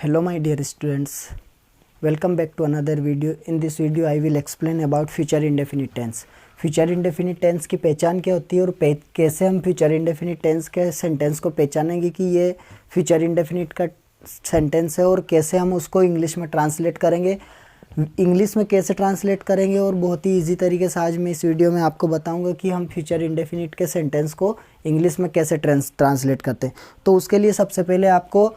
Hello my dear students, welcome back to another video. In this video I will explain about future indefinite tense. Future indefinite tense की पहचान क्या होती है और कैसे हम फ्यूचर इंडेफिनिट टेंस के सेंटेंस को पहचानेंगे कि ये फ्यूचर इंडेफिनिट का सेंटेंस है और कैसे हम उसको इंग्लिश में ट्रांसलेट करेंगे, इंग्लिश में कैसे ट्रांसलेट करेंगे। और बहुत ही इजी तरीके से आज मैं इस वीडियो में आपको बताऊंगा कि हम फ्यूचर इंडेफिनिट के सेंटेंस को इंग्लिश में कैसे ट्रांसलेट करते हैं। तो उसके लिए सबसे पहले आपको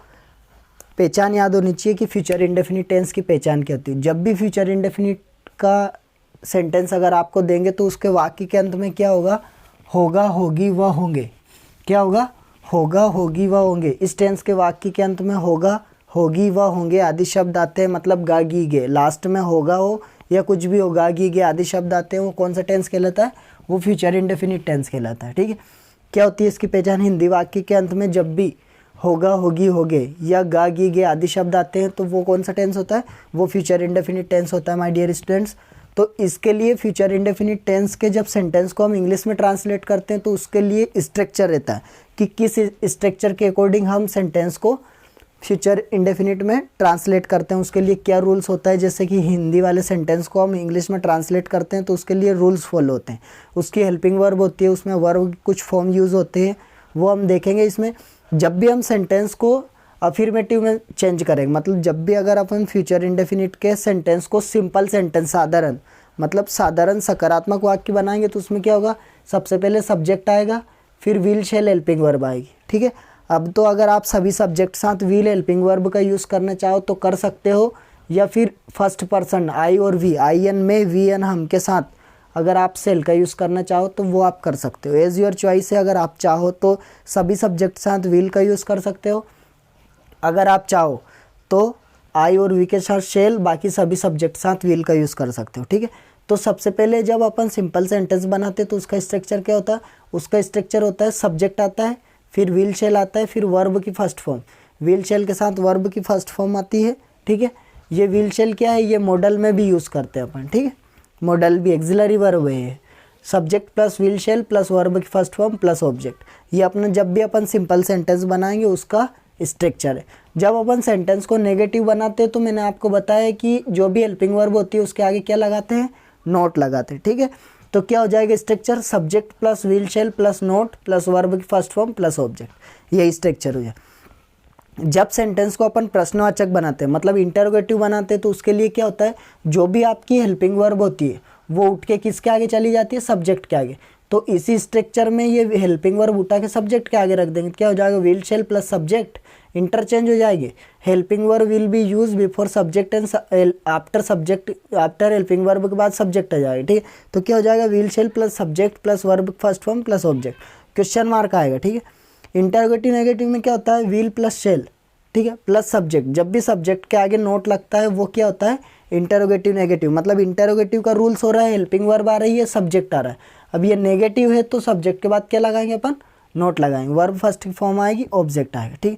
पहचान याद होनी चाहिए कि फ्यूचर इंडेफिनिट टेंस की पहचान क्या होती है। जब भी फ्यूचर इंडेफिनिट का सेंटेंस अगर आपको देंगे तो उसके वाक्य के अंत में क्या होगा, होगा, होगी, व होंगे। क्या होगा, होगा, होगी, व होंगे। इस टेंस के वाक्य के अंत में होगा, होगी, व होंगे आदि शब्द आते हैं, मतलब गा गी गे। लास्ट में होगा हो या कुछ भी हो, गा गी गे आदि शब्द आते हैं। वो कौन सा टेंस कहलाता है? वो फ्यूचर इंडेफिनिट टेंस कहलाता है। ठीक है, क्या होती है इसकी पहचान? हिंदी वाक्य के अंत में जब भी होगा, होगी, होगे या गा गी गे आदि शब्द आते हैं तो वो कौन सा टेंस होता है? वो फ्यूचर इंडेफिनिट टेंस होता है माय डियर स्टूडेंट्स। तो इसके लिए फ्यूचर इंडेफिनिट टेंस के जब सेंटेंस को हम इंग्लिश में ट्रांसलेट करते हैं तो उसके लिए स्ट्रक्चर रहता है कि किस स्ट्रक्चर के अकॉर्डिंग हम सेंटेंस को फ्यूचर इंडेफिनिट में ट्रांसलेट करते हैं। उसके लिए क्या रूल्स होता है, जैसे कि हिंदी वाले सेंटेंस को हम इंग्लिश में ट्रांसलेट करते हैं तो उसके लिए रूल्स फॉलो होते हैं। उसकी हेल्पिंग वर्ब होती है, उसमें वर्ब कुछ फॉर्म यूज़ होते हैं, वो हम देखेंगे इसमें। जब भी हम सेंटेंस को अफर्मेटिव में चेंज करेंगे, मतलब जब भी अगर अपन फ्यूचर इंडेफिनिट के सेंटेंस को सिंपल सेंटेंस, साधारण, मतलब साधारण सकारात्मक वाक्य बनाएंगे तो उसमें क्या होगा, सबसे पहले सब्जेक्ट आएगा, फिर विल शेल हेल्पिंग वर्ब आएगी। ठीक है, अब तो अगर आप सभी सब्जेक्ट साथ विल हेल्पिंग वर्ब का यूज़ करना चाहो तो कर सकते हो, या फिर फर्स्ट पर्सन आई और वी, आई एन में वी एन हम के साथ अगर आप सेल का यूज़ करना चाहो तो वो आप कर सकते हो। एज योर चॉइस है। अगर आप चाहो तो सभी सब्जेक्ट साथ विल का यूज़ कर सकते हो, अगर आप चाहो तो आई और वी के साथ शेल, बाकी सभी सब्जेक्ट साथ विल का यूज़ कर सकते हो। ठीक है, तो सबसे पहले जब अपन सिंपल सेंटेंस बनाते हैं तो उसका स्ट्रक्चर क्या होता है? उसका स्ट्रक्चर होता है सब्जेक्ट आता है, फिर विल शेल आता है, फिर वर्ब की फर्स्ट फॉर्म, विल शेल के साथ वर्ब की फर्स्ट फॉर्म आती है। ठीक है, ये विल शेल क्या है, ये मॉडल में भी यूज़ करते हैं अपन। ठीक है, मॉडल भी एक्सिलरी वर्ब है, subject plus will shell plus verb की फर्स्ट फॉर्म प्लस ऑब्जेक्ट। ये अपना जब भी अपन सिंपल सेंटेंस बनाएंगे उसका स्ट्रक्चर है। जब अपन सेंटेंस को नेगेटिव बनाते हैं तो मैंने आपको बताया कि जो भी हेल्पिंग वर्ब होती है उसके आगे क्या लगाते हैं? नोट लगाते हैं। ठीक है, तो क्या हो जाएगा structure? Subject plus will shell plus note plus verb की फर्स्ट फॉर्म प्लस ऑब्जेक्ट, यही स्ट्रक्चर हो जाए। जब सेंटेंस को अपन प्रश्नवाचक बनाते हैं, मतलब इंटरोगेटिव बनाते हैं, तो उसके लिए क्या होता है, जो भी आपकी हेल्पिंग वर्ब होती है वो उठ के किसके आगे चली जाती है? सब्जेक्ट के आगे। तो इसी स्ट्रक्चर में ये हेल्पिंग वर्ब उठा के सब्जेक्ट के आगे रख देंगे, क्या हो जाएगा? Will shell plus subject interchange हो जाएंगे। Helping verb will be use before subject and after subject, after helping verb के बाद सब्जेक्ट आ जाएगा। ठीक है, तो क्या हो जाएगा? Will shell plus subject plus verb first form plus object, question mark आएगा। ठीक है, इंटरोगेटिव नेगेटिव में क्या होता है? विल प्लस शेल, ठीक है, प्लस सब्जेक्ट। जब भी सब्जेक्ट के आगे नोट लगता है वो क्या होता है? Interrogative negative. मतलब इंटरोगेटिव का रूल्स हो रहा है, हेल्पिंग वर्ब आ रही है, सब्जेक्ट आ रहा है। अब ये नेगेटिव है तो सब्जेक्ट के बाद क्या लगाएंगे अपन? नोट लगाएंगे, वर्ब फर्स्ट फॉर्म आएगी, ऑब्जेक्ट आएगा। ठीक,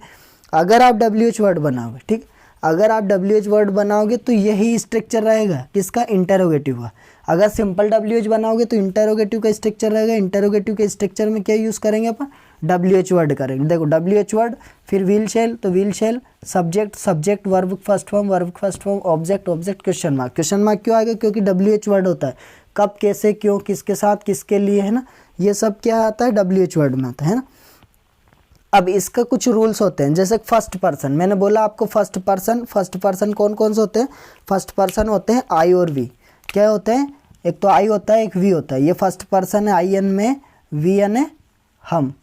अगर आप WH वर्ड बनाओगे, ठीक, अगर आप WH वर्ड बनाओगे तो यही स्ट्रक्चर रहेगा किसका? इंटरोगेटिव का। अगर सिंपल WH बनाओगे तो इंटरोगेटिव का स्ट्रक्चर रहेगा। इंटरोगेटिव के स्ट्रक्चर में क्या यूज़ करेंगे अपन? WH वर्ड करेंगे। देखो WH वर्ड, फिर विल शेल, तो will shell, subject, subject, verb first form, verb first form, object, object, question mark. Question mark क्यों आएगा? क्योंकि WH वर्ड होता है, कब, कैसे, क्यों, किसके साथ, किसके लिए, है ना, ये सब क्या आता है? WH वर्ड में आता है ना। अब इसका कुछ रूल्स होते हैं, जैसे फर्स्ट पर्सन, मैंने बोला आपको फर्स्ट पर्सन कौन कौन से होते हैं? फर्स्ट पर्सन होते हैं आई और वी। क्या होते हैं? एक तो आई होता है, एक वी होता है। ये फर्स्ट पर्सन है, आई एन में, वी एन है हम।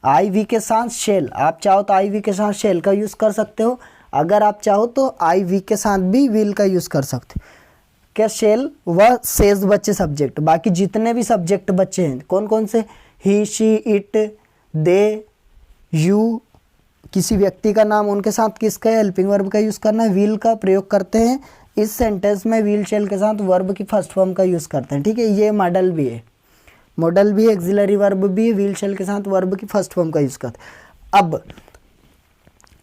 आई वी के साथ शेल, आप चाहो तो आई वी के साथ शेल का यूज़ कर सकते हो, अगर आप चाहो तो आई वी के साथ भी विल का यूज़ कर सकते हो। क्या? शेल व सेज बच्चे सब्जेक्ट, बाकी जितने भी सब्जेक्ट बच्चे हैं कौन कौन से? ही, शी, इट, दे, यू, किसी व्यक्ति का नाम, उनके साथ किसका हेल्पिंग वर्ब का यूज़ करना है? विल का प्रयोग करते हैं। इस सेंटेंस में विल शेल के साथ वर्ब की फर्स्ट फॉर्म का यूज़ करते हैं। ठीक है, ये मॉडल भी है, मॉडल भी, एक्सिलरी वर्ब भी, विल शेल के साथ वर्ब की फर्स्ट फॉर्म का यूज़ करते हैं।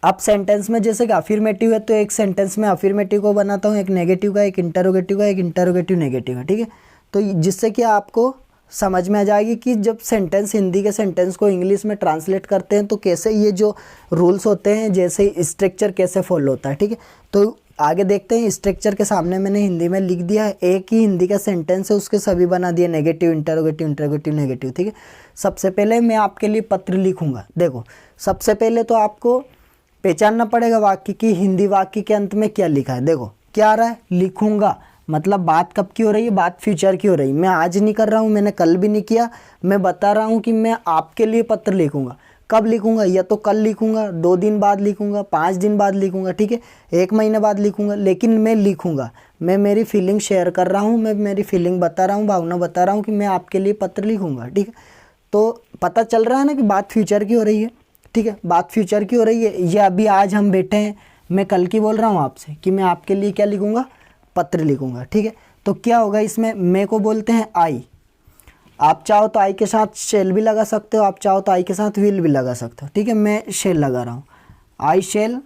अब सेंटेंस में जैसे कि अफर्मेटिव है तो एक सेंटेंस में अफर्मेटिव को बनाता हूँ, एक नेगेटिव का, एक इंटरोगेटिव का, एक इंटरोगेटिव नेगेटिव है। ठीक है, तो जिससे कि आपको समझ में आ जाएगी कि जब सेंटेंस हिंदी के सेंटेंस को इंग्लिश में ट्रांसलेट करते हैं तो कैसे ये जो रूल्स होते हैं, जैसे स्ट्रक्चर कैसे फॉलो होता है। ठीक है, तो आगे देखते हैं। स्ट्रक्चर के सामने मैंने हिंदी में लिख दिया है, एक ही हिंदी का सेंटेंस है, उसके सभी बना दिए, नेगेटिव, इंटरोगेटिव, इंटरोगेटिव, नेगेटिव। ठीक है, सबसे पहले मैं आपके लिए पत्र लिखूंगा। देखो, सबसे पहले तो आपको पहचानना पड़ेगा वाक्य की हिंदी वाक्य के अंत में क्या लिखा है। देखो क्या आ रहा है, लिखूंगा, मतलब बात कब की हो रही है, बात फ्यूचर की हो रही है। मैं आज नहीं कर रहा हूँ, मैंने कल भी नहीं किया, मैं बता रहा हूँ कि मैं आपके लिए पत्र लिखूंगा। कब लिखूंगा, या तो कल लिखूंगा, 2 दिन बाद लिखूंगा, 5 दिन बाद लिखूंगा, ठीक है, 1 महीने बाद लिखूंगा, लेकिन मैं लिखूंगा। मैं मेरी फीलिंग शेयर कर रहा हूँ, मैं मेरी फीलिंग बता रहा हूँ, भावना बता रहा हूँ कि मैं आपके लिए पत्र लिखूंगा। ठीक है, तो पता चल रहा है ना कि बात फ्यूचर की हो रही है। ठीक है, बात फ्यूचर की हो रही है। ये अभी आज हम बैठे हैं, मैं कल की बोल रहा हूँ आपसे कि मैं आपके लिए क्या लिखूंगा, पत्र लिखूंगा। ठीक है, तो क्या होगा इसमें, मैं को बोलते हैं आई। आप चाहो तो आई के साथ शेल भी लगा सकते हो, आप चाहो तो आई के साथ विल भी लगा सकते हो। ठीक है, मैं शेल लगा रहा हूँ, आई शेल।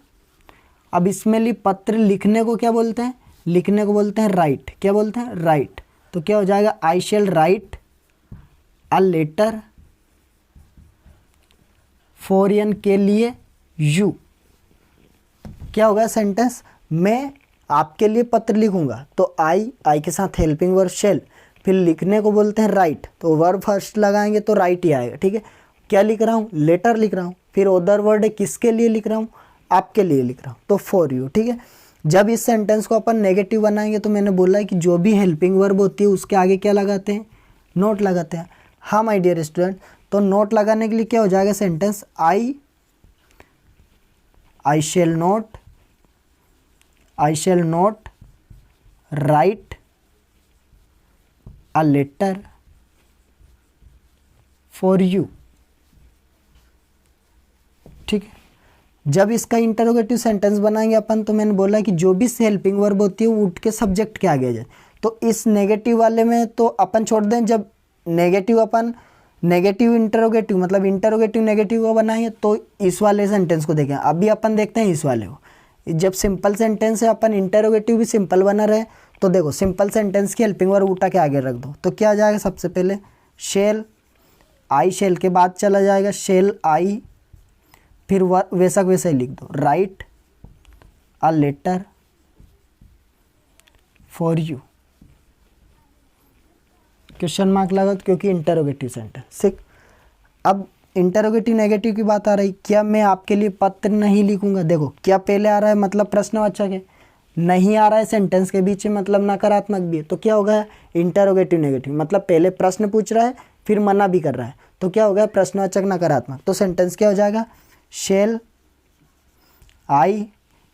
अब इसमें लिए पत्र लिखने को क्या बोलते हैं, लिखने को बोलते हैं राइट। क्या बोलते हैं, राइट। तो क्या हो जाएगा, I shall write a letter for an के लिए यू। क्या होगा सेंटेंस, मैं आपके लिए पत्र लिखूंगा। तो आई के साथ हेल्पिंग वर्ब शेल, फिर लिखने को बोलते हैं राइट, तो वर्ब फर्स्ट लगाएंगे तो राइट ही आएगा। ठीक है, क्या लिख रहा हूँ, लेटर लिख रहा हूँ। फिर अदर वर्ड है, किसके लिए लिख रहा हूँ, आपके लिए लिख रहा हूँ, तो फॉर यू। ठीक है, जब इस सेंटेंस को अपन नेगेटिव बनाएंगे तो मैंने बोला है कि जो भी हेल्पिंग वर्ब होती है उसके आगे क्या लगाते हैं, नोट लगाते हैं। हाँ माय डियर स्टूडेंट, तो नोट लगाने के लिए क्या हो जाएगा sentence, I shall not, I shall not write a letter for you. ठीक है, जब इसका इंटरोगेटिव सेंटेंस बनाएंगे अपन, तो मैंने बोला कि जो भी हेल्पिंग वर्ब होती है वो उठ के सब्जेक्ट के आगे आ जाए। तो इस नेगेटिव वाले में तो अपन छोड़ दें, जब नेगेटिव अपन नेगेटिव इंटरोगेटिव मतलब इंटरोगेटिव नेगेटिव को बनाएंगे तो इस वाले सेंटेंस को देखें। अभी अपन देखते हैं इस वाले को। जब सिंपल सेंटेंस है, अपन इंटरोगेटिव भी सिंपल बना रहे, तो देखो सिंपल सेंटेंस की हेल्पिंग वर्ब उठा के आगे रख दो, तो क्या आ जाएगा, सबसे पहले शेल, आई शेल के बाद चला जाएगा शेल आई, फिर वैसा वैसा ही लिख दो, write a letter for you, question mark लगा क्योंकि इंटरोगेटिव सेंटेंस। ठीक, अब इंटरोगेटिव नेगेटिव की बात आ रही, क्या मैं आपके लिए पत्र नहीं लिखूंगा। देखो क्या पहले आ रहा है, मतलब प्रश्नवाचक है, नहीं आ रहा है सेंटेंस के बीच में, मतलब नकारात्मक भी है, तो क्या होगा, इंटरोगेटिव नेगेटिव, मतलब पहले प्रश्न पूछ रहा है फिर मना भी कर रहा है, तो क्या होगा, प्रश्नवाचक नकारात्मक। तो सेंटेंस क्या हो जाएगा, शेल आई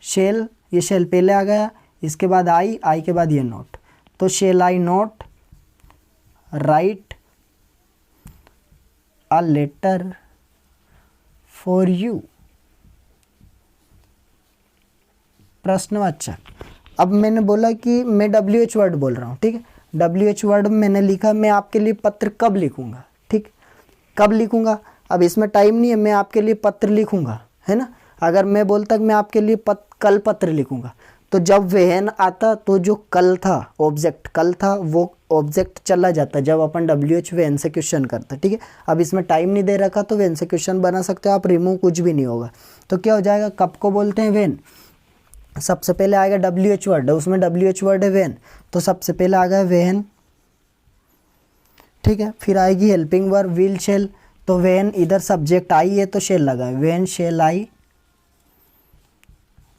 शेल, ये शेल पहले आ गया, इसके बाद आई के बाद ये नोट, तो shall I not write a letter for you, प्रश्नवाचक। अब मैंने बोला कि मैं WH वर्ड बोल रहा हूँ। ठीक है, WH वर्ड मैंने लिखा, मैं आपके लिए पत्र कब लिखूंगा। ठीक, कब लिखूंगा, अब इसमें टाइम नहीं है, मैं आपके लिए पत्र लिखूंगा, है ना। अगर मैं बोलता कि मैं आपके लिए कल पत्र लिखूंगा, तो जब वहन आता तो जो कल था, ऑब्जेक्ट कल था, वो ऑब्जेक्ट चला जाता जब अपन WH वहन से क्वेश्चन करते। ठीक है, अब इसमें टाइम नहीं दे रखा तो वहन से क्वेश्चन बना सकते हो आप, रिमूव कुछ भी नहीं होगा। तो क्या हो जाएगा, कब को बोलते हैं वहन, सबसे पहले आएगा WH वर्ड, उसमें WH वर्ड है वहन, तो सबसे पहले आ गया वहन। ठीक है, फिर आएगी हेल्पिंग वर्ब विल शेल, तो वहन इधर सब्जेक्ट आई है तो शेल लगा है, वहन शेल आई,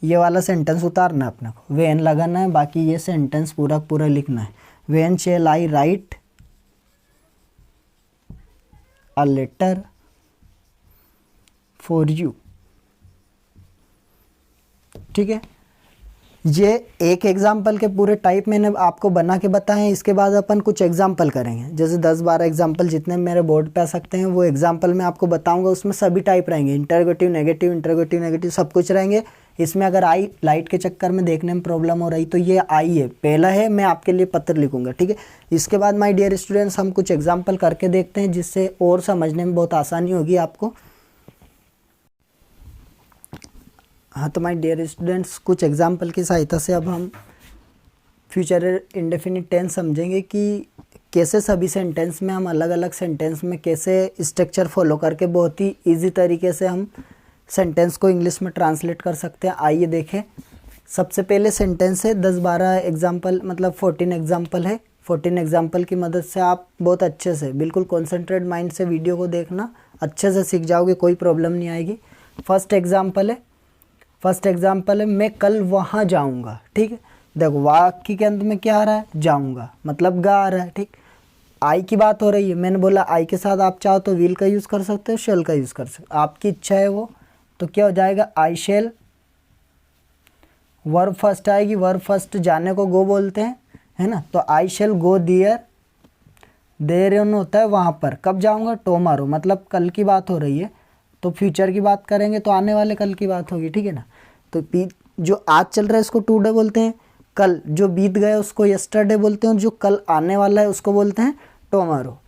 ये वाला सेंटेंस उतारना है अपने को, वहन लगाना है, बाकी ये सेंटेंस पूरा पूरा लिखना है। When shall I write a letter for you. ठीक है, ये एक एग्जाम्पल के पूरे टाइप मैंने आपको बना के बताए हैं। इसके बाद अपन कुछ एग्जाम्पल करेंगे, जैसे 10-12 एग्जाम्पल जितने मेरे बोर्ड पे आ सकते हैं वो एग्जाम्पल मैं आपको बताऊंगा। उसमें सभी टाइप रहेंगे, इंटरोगेटिव नेगेटिव सब कुछ रहेंगे। इसमें अगर आई लाइट के चक्कर में देखने में प्रॉब्लम हो रही तो ये आई है, पहला है मैं आपके लिए पत्र लिखूंगा। ठीक है, इसके बाद माय डियर स्टूडेंट्स हम कुछ एग्जाम्पल करके देखते हैं, जिससे और समझने में बहुत आसानी होगी आपको। हाँ, तो माय डियर स्टूडेंट्स कुछ एग्जाम्पल की सहायता से अब हम फ्यूचर इंडेफिनिट टेंस समझेंगे कि कैसे सभी सेंटेंस में हम अलग अलग सेंटेंस में कैसे स्ट्रक्चर फॉलो करके बहुत ही इजी तरीके से हम सेंटेंस को इंग्लिश में ट्रांसलेट कर सकते हैं, आइए देखें। सबसे पहले सेंटेंस है 10-12 एग्जाम्पल, मतलब 14 एग्जाम्पल है। 14 एग्जाम्पल की मदद से आप बहुत अच्छे से बिल्कुल कॉन्सेंट्रेट माइंड से वीडियो को देखना, अच्छे से सीख जाओगे, कोई प्रॉब्लम नहीं आएगी। फर्स्ट एग्जाम्पल है मैं कल वहाँ जाऊँगा। ठीक है, देखो वाक्य के अंत में क्या आ रहा है, जाऊँगा, मतलब गा आ रहा है। ठीक, आई की बात हो रही है, मैंने बोला आई के साथ आप चाहो तो विल का यूज़ कर सकते हो, शेल का यूज़ कर सकते हो, आपकी इच्छा है वो। तो क्या हो जाएगा, आई शेल, वर्ब फर्स्ट आएगी, वर्ब फर्स्ट जाने को गो बोलते हैं, है ना। तो I shall go there, there होता है वहाँ पर, कब जाऊँगा, टुमारो, मतलब कल की बात हो रही है, तो फ्यूचर की बात करेंगे तो आने वाले कल की बात होगी। ठीक है ना। तो जो आज चल रहा है उसको टुडे बोलते हैं, कल जो बीत गया उसको यस्टरडे बोलते हैं, और जो कल आने वाला है उसको बोलते हैं टुमारो।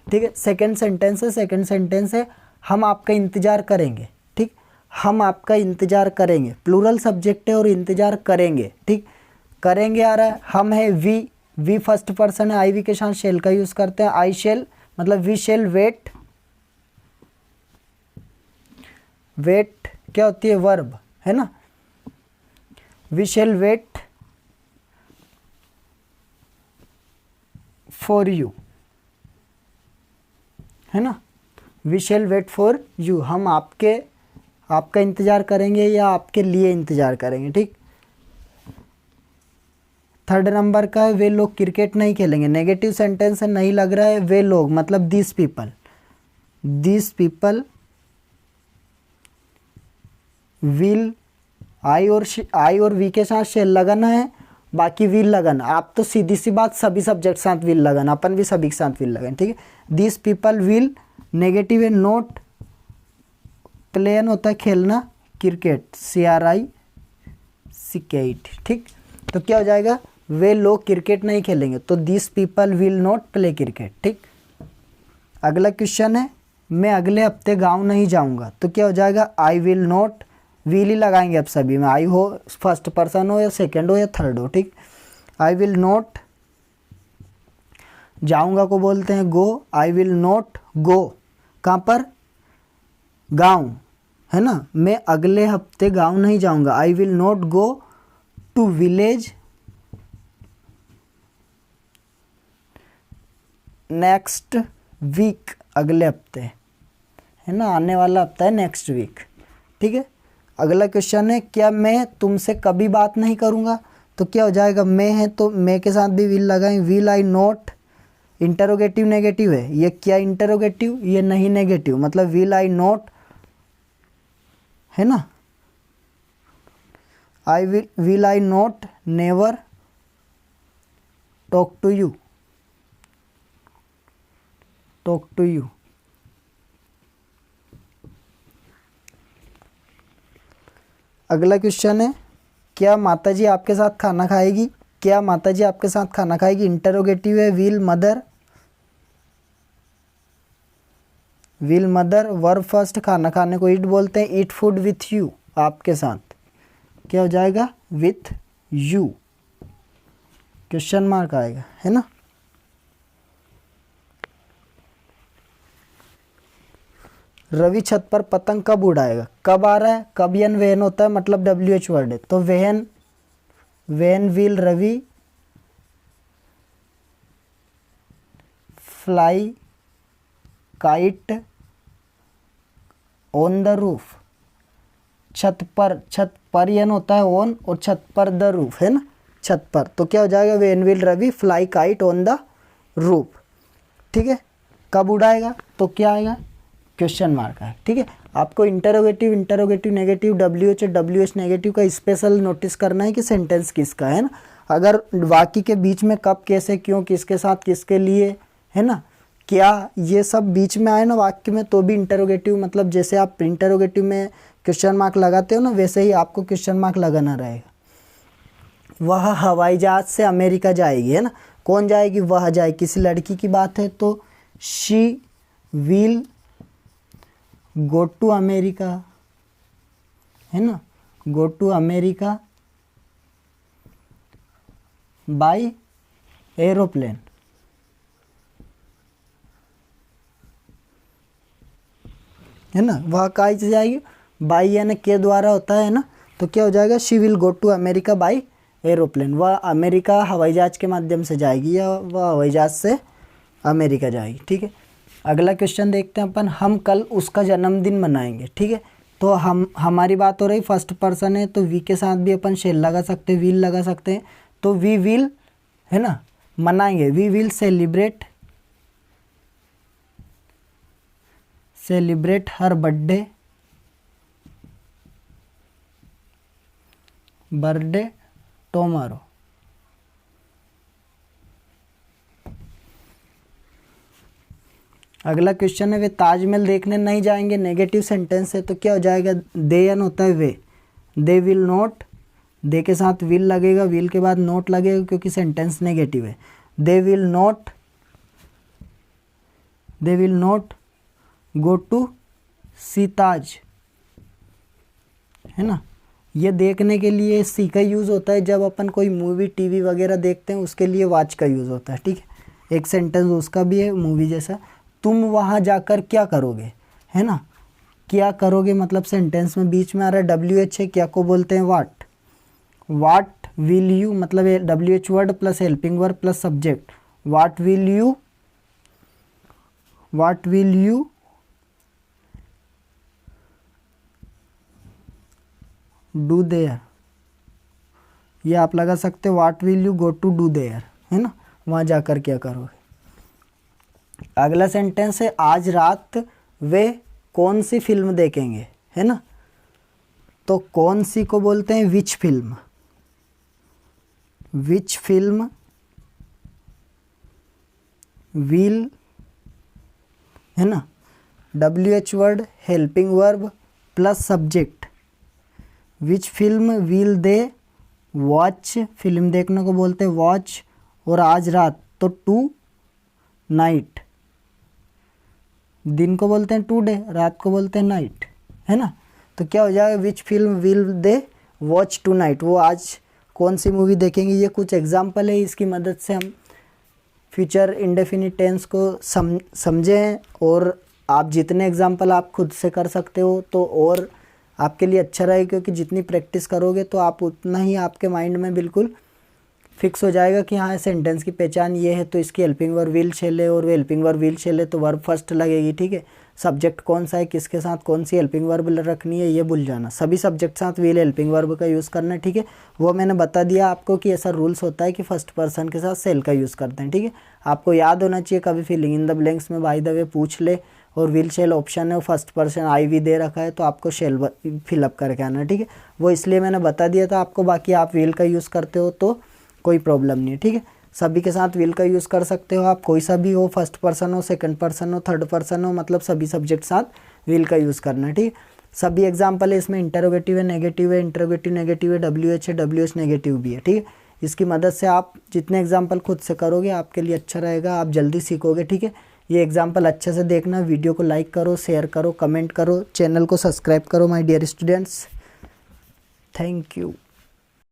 ठीक है। सेकंड सेंटेंस है हम आपका इंतज़ार करेंगे। ठीक, हम आपका इंतज़ार करेंगे, प्लूरल सब्जेक्ट है और इंतज़ार करेंगे। ठीक, करेंगे आ रहा है, हम है वी फर्स्ट पर्सन है, आई वी के साथ शेल का यूज़ करते हैं। आई शेल मतलब वी शेल वेट क्या होती है, वर्ब, है ना। We shall wait for you, है ना। We shall wait for you, हम आपका इंतज़ार करेंगे या आपके लिए इंतज़ार करेंगे। ठीक, थर्ड नंबर का है वे लोग क्रिकेट नहीं खेलेंगे। नेगेटिव सेंटेंस है, नहीं लग रहा है, वे लोग मतलब दिस पीपल विल, आई और वी के साथ शेल लगाना है, बाकी विल लगाना। आप तो सीधी सी बात सभी सब्जेक्ट साथ विल लगाना, अपन भी सभी के साथ विल लगाना। ठीक है। दिस पीपल विल, नेगेटिव है नोट, प्लेन होता है खेलना, क्रिकेट CRICKET। ठीक, तो क्या हो जाएगा, वे लोग क्रिकेट नहीं खेलेंगे, तो this people will not play cricket. ठीक, अगला क्वेश्चन है मैं अगले हफ्ते गांव नहीं जाऊंगा, तो क्या हो जाएगा, आई विल नॉट, विल ही लगाएंगे अब सभी में, आई हो फर्स्ट पर्सन हो या सेकंड हो या थर्ड हो। ठीक, आई विल नॉट, जाऊंगा को बोलते हैं गो, आई विल नॉट गो, कहाँ पर, गांव, है ना। मैं अगले हफ्ते गांव नहीं जाऊंगा, I will not go to village next week, अगले हफ्ते, है ना, आने वाला हफ्ता है नेक्स्ट वीक। ठीक है। अगला क्वेश्चन है क्या मैं तुमसे कभी बात नहीं करूँगा, तो क्या हो जाएगा, मैं है तो मैं के साथ भी विल लगाएं, will I not, interrogative negative है, ये क्या इंटरोगेटिव, ये नहीं नेगेटिव, मतलब विल आई नॉट, है ना। I will I not never talk to you, अगला क्वेश्चन है क्या माताजी आपके साथ खाना खाएगी, क्या माताजी आपके साथ खाना खाएगी, इंटरोगेटिव है, विल मदर, वर्ब फर्स्ट, खाना खाने को ईट बोलते हैं, ईट फूड विथ यू, आपके साथ, क्या हो जाएगा, विथ यू, क्वेश्चन मार्क आएगा, है ना। रवि छत पर पतंग कब उड़ाएगा, कब आ रहा है, कब यन वेन होता है, मतलब WH वर्ड है, तो when will Ravi fly kite on the roof, छत पर यन होता है ऑन, और छत पर द रूफ, है ना, छत पर, तो क्या हो जाएगा, when will Ravi fly kite on the roof. ठीक है, कब उड़ाएगा, तो क्या आएगा, क्वेश्चन मार्क है। ठीक है, आपको इंटरोगेटिव नेगेटिव, WH नेगेटिव का स्पेशल नोटिस करना है कि सेंटेंस किसका है ना। अगर वाक्य के बीच में कब, कैसे, क्यों, किसके साथ, किसके लिए, है ना, क्या, ये सब बीच में आए ना वाक्य में, तो भी इंटरोगेटिव, मतलब जैसे आप इंटरोगेटिव में क्वेश्चन मार्क लगाते हो ना, वैसे ही आपको क्वेश्चन मार्क लगाना रहेगा। वह हवाई जहाज से अमेरिका जाएगी, है ना, कौन जाएगी, वह जाएगी, किसी लड़की की बात है तो she will go to America, है ना, go to America by aeroplane, है ना, वह कहाँ से जाएगी, बाई यानी के द्वारा होता है ना, तो क्या हो जाएगा, she will go to America by aeroplane, वह अमेरिका हवाई जहाज के माध्यम से जाएगी या वह हवाई जहाज से अमेरिका जाएगी। ठीक है, अगला क्वेश्चन देखते हैं अपन, हम कल उसका जन्मदिन मनाएंगे। ठीक है, तो हमारी बात हो रही फर्स्ट पर्सन है, तो वी के साथ भी अपन शेल लगा सकते हैं, विल लगा सकते हैं, तो वी विल, है ना, मनाएंगे, we will celebrate her birthday tomorrow. अगला क्वेश्चन है, वे ताजमहल देखने नहीं जाएंगे, नेगेटिव सेंटेंस है, तो क्या हो जाएगा, दे एन होता है वे, दे विल नॉट, दे के साथ विल लगेगा, विल के बाद नोट लगेगा क्योंकि सेंटेंस नेगेटिव है, they will not go to see Taj, है ना, ये देखने के लिए सी का यूज़ होता है जब अपन कोई मूवी टीवी वगैरह देखते हैं, उसके लिए वॉच का यूज़ होता है। ठीक है, एक सेंटेंस उसका भी है मूवी जैसा, तुम वहाँ जाकर क्या करोगे, है ना, क्या करोगे मतलब सेंटेंस में बीच में आ रहा है WH है, क्या को बोलते हैं वाट विल यू, मतलब WH word plus helping verb plus subject, what will you do there, ये आप लगा सकते हो, what will you go to do there, है ना, वहाँ जाकर क्या करोगे। अगला सेंटेंस है, आज रात वे कौन सी फिल्म देखेंगे, है ना, तो कौन सी को बोलते हैं विच फिल्म विल, है ना, WH word helping verb plus subject, which film will they watch, film देखने को बोलते हैं वॉच, और आज रात तो टू नाइट, दिन को बोलते हैं टू डे, रात को बोलते हैं नाइट, है ना, तो क्या हो जाएगा, which film will they watch tonight, वो आज कौन सी मूवी देखेंगे। ये कुछ एग्जाम्पल है, इसकी मदद से हम फ्यूचर इंडेफिनिट टेंस को समझें, और आप जितने एग्जाम्पल आप खुद से कर सकते हो तो और आपके लिए अच्छा रहेगा, क्योंकि जितनी प्रैक्टिस करोगे तो आप उतना ही आपके माइंड में बिल्कुल फिक्स हो जाएगा कि हाँ सेंटेंस की पहचान ये है, तो इसकी हेल्पिंग वर्ब विल शेल है, और वो हेल्पिंग वर्ब विल शेल है तो वर्ब फर्स्ट लगेगी। ठीक है, सब्जेक्ट कौन सा है, किसके साथ कौन सी हेल्पिंग वर्ब रखनी है, ये भूल जाना, सभी सब्जेक्ट साथ विल हेल्पिंग वर्ब का यूज़ करना है। ठीक है, वो मैंने बता दिया आपको कि ऐसा रूल्स होता है कि फर्स्ट पर्सन के साथ सेल का यूज़ करते हैं। ठीक है, आपको याद होना चाहिए, कभी फिलिंग इन द ब्लैंक्स में बाय द वे पूछ ले, और विल शेल ऑप्शन है, फर्स्ट पर्सन आई वी दे रखा है, तो आपको शेल फिलअप करके आना। ठीक है, वो इसलिए मैंने बता दिया था आपको, बाकी आप विल का यूज़ करते हो तो कोई प्रॉब्लम नहीं है। ठीक है, सभी के साथ विल का यूज़ कर सकते हो आप, कोई सा भी हो, फर्स्ट पर्सन हो, सेकंड पर्सन हो, थर्ड पर्सन हो, मतलब सभी सब्जेक्ट साथ विल का यूज़ करना है। ठीक है, सभी एग्जाम्पल है इसमें, इंटरोगेटिव है, नेगेटिव है, इंटरोगेटिव नेगेटिव है, WH है, WH नेगेटिव भी है। ठीक है, इसकी मदद से आप जितने एग्जाम्पल खुद से करोगे आपके लिए अच्छा रहेगा, आप जल्दी सीखोगे। ठीक है, ये एग्जाम्पल अच्छे से देखना, वीडियो को लाइक करो, शेयर करो, कमेंट करो, चैनल को सब्सक्राइब करो my dear students. Thank you.